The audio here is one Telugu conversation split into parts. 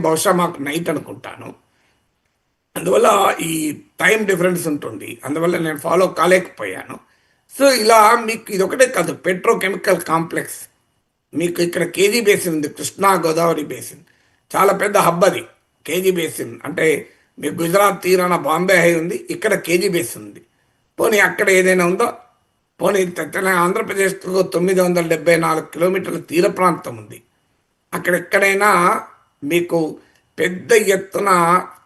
బహుశా మాకు నైట్ అనుకుంటాను. అందువల్ల ఈ టైం డిఫరెన్స్ ఉంటుంది. అందువల్ల నేను ఫాలో కాలేకపోయాను. సో, ఇలా మీకు ఇదొకటే కాదు, పెట్రోకెమికల్ కాంప్లెక్స్. మీకు ఇక్కడ కేజీ బేసిన్ ఉంది. కృష్ణా గోదావరి బేసిన్. చాలా పెద్ద హబ్ అది. కేజీ బేసిన్ అంటే మీకు గుజరాత్ తీరాన బాంబే హై ఉంది. ఇక్కడ కేజీ బేసిన్ ఉంది. పోనీ అక్కడ ఏదైనా ఉందో? పోనీ ఆంధ్రప్రదేశ్కు 974 కిలోమీటర్ల తీర ప్రాంతం ఉంది. అక్కడెక్కడైనా మీకు పెద్ద ఎత్తున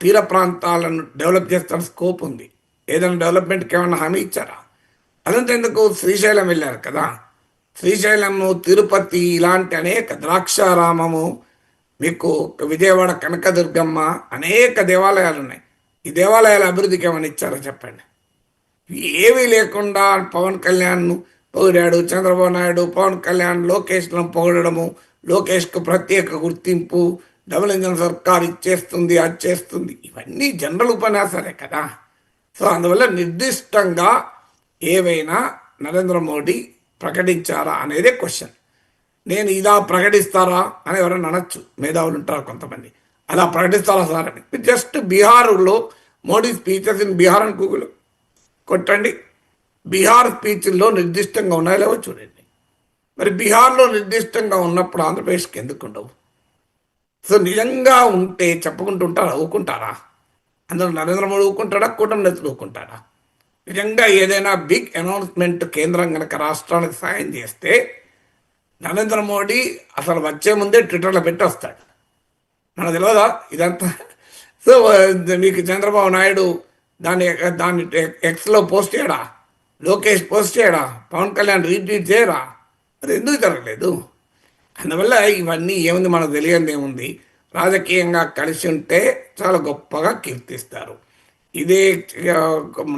తీర ప్రాంతాలను డెవలప్ చేస్తున్న స్కోప్ ఉంది. ఏదైనా డెవలప్మెంట్కి ఏమైనా హామీ ఇచ్చారా? అదంతా ఎందుకు? శ్రీశైలం వెళ్ళారు కదా. శ్రీశైలము, తిరుపతి ఇలాంటి అనేక, ద్రాక్షారామము, మీకు విజయవాడ కనకదుర్గమ్మ, అనేక దేవాలయాలు ఉన్నాయి. ఈ దేవాలయాల అభివృద్ధికి ఏమైనా ఇచ్చారా చెప్పండి? ఏమీ లేకుండా పవన్ కళ్యాణ్ను పొగిడాడు చంద్రబాబు నాయుడు. పవన్ కళ్యాణ్ లోకేష్ను పొగడము, లోకేష్కు ప్రత్యేక గుర్తింపు, డబుల్ ఇంజన్ సర్కార్ ఇచ్చేస్తుంది, అది చేస్తుంది, ఇవన్నీ జనరల్ ఉపన్యాసాలే కదా. సో అందువల్ల నిర్దిష్టంగా ఏవైనా నరేంద్ర మోడీ ప్రకటించారా అనేదే క్వశ్చన్. నేను ఇలా ప్రకటిస్తారా అని ఎవరైనా అనొచ్చు, మేధావులు ఉంటారు కొంతమంది. అలా ప్రకటిస్తారా సార్ అని. జస్ట్ బీహార్లో మోడీ స్పీచెస్ ఇన్ బీహార్ అని గూగుల్ కొట్టండి. బీహార్ స్పీచ్ల్లో నిర్దిష్టంగా ఉన్నాయో లేవో చూడండి. మరి బీహార్లో నిర్దిష్టంగా ఉన్నప్పుడు ఆంధ్రప్రదేశ్కి ఎందుకు ఉండవు? సో నిజంగా ఉంటే చెప్పుకుంటుంటారా? ఊకుంటారా? అందులో నరేంద్ర మోడీ ఊకుంటాడా? కూటమి నేతలు ఊకుంటారా? నిజంగా ఏదైనా బిగ్ అనౌన్స్మెంట్ కేంద్రం కనుక రాష్ట్రానికి సాయం చేస్తే నరేంద్ర మోడీ అసలు వచ్చే ముందే ట్విట్టర్లో పెట్టి వస్తాడు. మనకు తెలియదా ఇదంతా? సో మీకు చంద్రబాబు నాయుడు దాన్ని దాన్ని ఎక్స్లో పోస్ట్ చేయడా? లోకేష్ పోస్ట్ చేయడా? పవన్ కళ్యాణ్ రీట్వీట్ చేయరా? అది ఎందుకు జరగలేదు? అందువల్ల ఇవన్నీ ఏముంది, మనకు తెలియదు ఏముంది. రాజకీయంగా కలిసి ఉంటే చాలా గొప్పగా కీర్తిస్తారు. ఇదే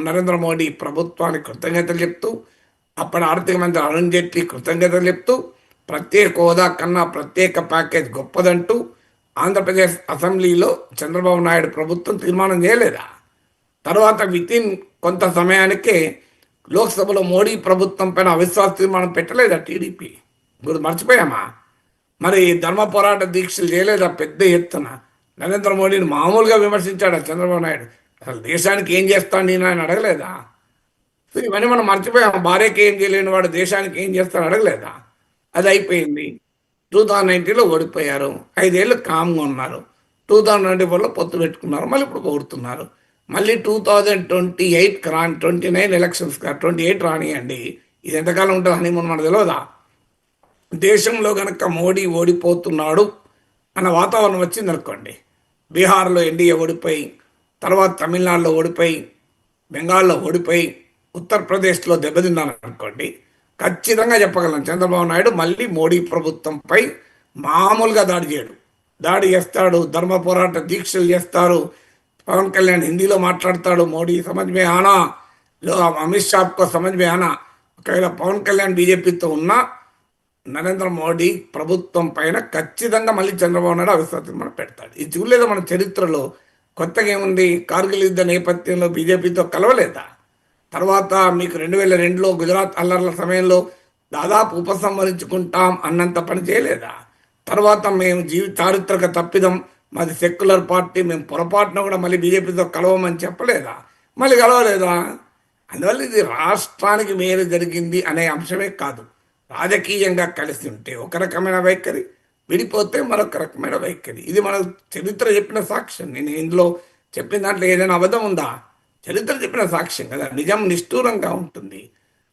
నరేంద్ర మోడీ ప్రభుత్వానికి కృతజ్ఞతలు చెప్తూ, అప్పటి ఆర్థిక మంత్రి అరుణ్ జైట్లీ కృతజ్ఞతలు చెప్తూ, ప్రత్యేక హోదా కన్నా ప్రత్యేక ప్యాకేజ్ గొప్పదంటూ ఆంధ్రప్రదేశ్ అసెంబ్లీలో చంద్రబాబు నాయుడు ప్రభుత్వం తీర్మానం చేయలేదా? తర్వాత వితిన్ కొంత సమయానికే లోక్సభలో మోడీ ప్రభుత్వం పైన అవిశ్వాస తీర్మానం పెట్టలేదా టీడీపీ? మర్చిపోయామా? మరి ధర్మ పోరాట దీక్షలు చేయలేదా పెద్ద ఎత్తున? నరేంద్ర మోడీని మామూలుగా విమర్శించాడా చంద్రబాబు నాయుడు? అసలు దేశానికి ఏం చేస్తాను నేను ఆయన అడగలేదా? సో ఇవన్నీ మనం మర్చిపోయాము. భార్యకి ఏం చేయలేని వాడు దేశానికి ఏం చేస్తాను అడగలేదా? అది అయిపోయింది. 2019లో ఓడిపోయారు. 5 ఏళ్ళు కామ్గా ఉన్నారు. 2024లో పొత్తు పెట్టుకున్నారు. మళ్ళీ ఇప్పుడు పొగుడుతున్నారు. మళ్ళీ 2028 రాని, 29 ఎలక్షన్స్ 28 రానియండి. ఇది ఎంతకాలం ఉంటుంది హనీమూన్ మనకు తెలియదా? దేశంలో కనుక మోడీ ఓడిపోతున్నాడు అన్న వాతావరణం వచ్చింది అనుకోండి, బీహార్లో ఎన్డీఏ ఓడిపోయి, తర్వాత తమిళనాడులో ఓడిపోయి, బెంగాల్లో ఓడిపోయి, ఉత్తరప్రదేశ్లో దెబ్బతిన్నారనుకోండి, ఖచ్చితంగా చెప్పగలను చంద్రబాబు నాయుడు మళ్ళీ మోడీ ప్రభుత్వంపై మామూలుగా దాడి చేయడు. దాడి చేస్తాడు, ధర్మ పోరాట దీక్షలు చేస్తారు. పవన్ కళ్యాణ్ హిందీలో మాట్లాడతాడు. మోడీ సమజ్ మే ఆనా, అమిత్ షాకు సమజ్ మే ఆనా. ఒకవేళ పవన్ కళ్యాణ్ బీజేపీతో ఉన్నా నరేంద్ర మోడీ ప్రభుత్వం పైన ఖచ్చితంగా మళ్ళీ చంద్రబాబు నాయుడు అవిశ్వాసం మనం పెడతాడు. ఇది చూడలేదు మన చరిత్రలో. కొత్తగా ఏముంది? కార్గిల్ యుద్ధ నేపథ్యంలో బీజేపీతో కలవలేదా? తర్వాత మీకు 2002లో గుజరాత్ అల్లర్ల సమయంలో దాదాపు ఉపసంహరించుకుంటాం అన్నంత పని చేయలేదా? తర్వాత మేము చారిత్రక తప్పిదం, మాది సెక్యులర్ పార్టీ, మేము పొరపాటున కూడా మళ్ళీ బీజేపీతో కలవమని చెప్పలేదా? మళ్ళీ కలవలేదా? అందువల్ల ఇది రాష్ట్రానికి మేలు జరిగింది అనే అంశమే కాదు. రాజకీయంగా కలిసి ఉంటే ఒక రకమైన వైఖరి, విడిపోతే మరొక రకమైన వైఖరి. ఇది మన చరిత్ర చెప్పిన సాక్ష్యం. నేను ఇందులో చెప్పిన దాంట్లో ఏదైనా అబద్ధం ఉందా? చరిత్ర చెప్పిన సాక్ష్యం కదా. నిజం నిష్ఠూరంగా ఉంటుంది.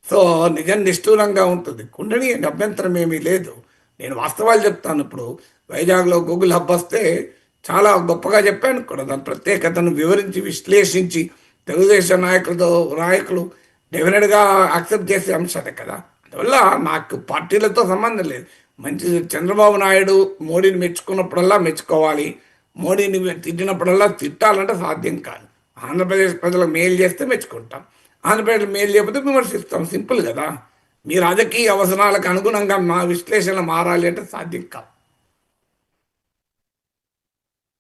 సో నిజం నిష్ఠూరంగా ఉంటుంది. కుండని అభ్యంతరం ఏమీ లేదు. నేను వాస్తవాలు చెప్తాను. ఇప్పుడు వైజాగ్లో గూగుల్ హబ్ వస్తే చాలా గొప్పగా చెప్పాను కూడా. దాని ప్రత్యేకతను వివరించి విశ్లేషించి తెలుగుదేశం నాయకులు డెఫినెట్గా యాక్సెప్ట్ చేసే అంశాలే కదా. అందువల్ల నాకు పార్టీలతో సంబంధం లేదు. మంచి చంద్రబాబు నాయుడు మోడీని మెచ్చుకున్నప్పుడల్లా మెచ్చుకోవాలి, మోడీని తిట్టినప్పుడల్లా తిట్టాలంటే సాధ్యం కాదు. ఆంధ్రప్రదేశ్ ప్రజలకు మేలు చేస్తే మెచ్చుకుంటాం, ఆంధ్రప్రదేశ్ మేలు చేయకపోతే విమర్శిస్తాం. సింపుల్ కదా. మీ రాజకీయ అవసరాలకు అనుగుణంగా మా విశ్లేషణ మారాలి అంటే సాధ్యం కాదు.